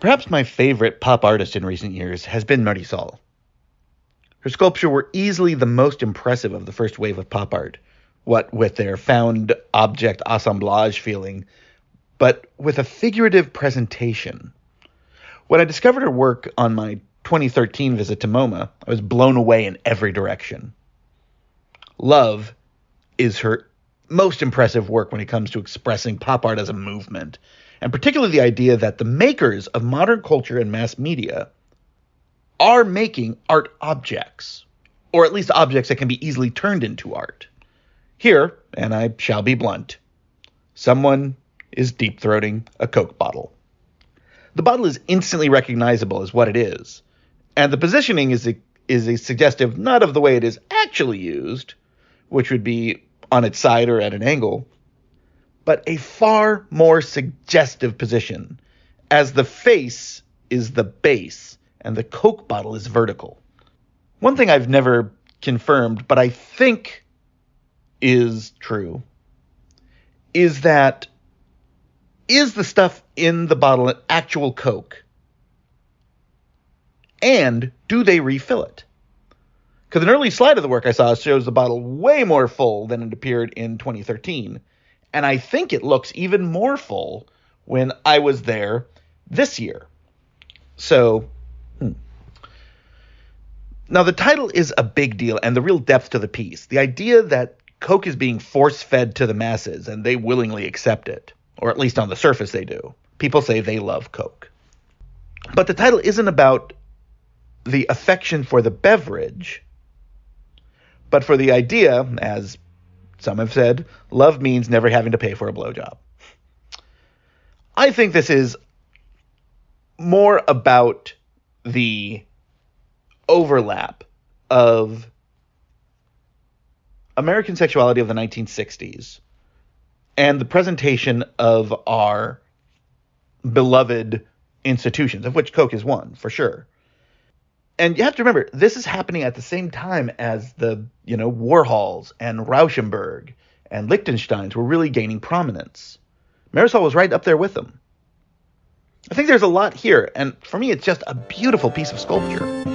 Perhaps my favorite pop artist in recent years has been Marisol. Her sculptures were easily the most impressive of the first wave of pop art, what with their found object assemblage feeling, but with a figurative presentation. When I discovered her work on my 2013 visit to MoMA, I was blown away in every direction. Love is her most impressive work when it comes to expressing pop art as a movement, and particularly the idea that the makers of modern culture and mass media are making art objects, or at least objects that can be easily turned into art. Here, and I shall be blunt, someone is deep-throating a Coke bottle. The bottle is instantly recognizable as what it is, and the positioning is a suggestive not of the way it is actually used, which would be on its side or at an angle, but a far more suggestive position, as the face is the base and the Coke bottle is vertical. One thing I've never confirmed, but I think is true, is that is the stuff in the bottle an actual Coke? And do they refill it? Because an early slide of the work I saw shows the bottle way more full than it appeared in 2013. And I think it looks even more full when I was there this year. So, Now the title is a big deal and the real depth to the piece. The idea that Coke is being force-fed to the masses and they willingly accept it, or at least on the surface they do. People say they love Coke. But the title isn't about the affection for the beverage, but for the idea, as some have said, love means never having to pay for a blowjob. I think this is more about the overlap of American sexuality of the 1960s and the presentation of our beloved institutions, of which Coke is one, for sure. And you have to remember, this is happening at the same time as the, Warhols and Rauschenberg and Lichtensteins were really gaining prominence. Marisol was right up there with them. I think there's a lot here, and for me, it's just a beautiful piece of sculpture.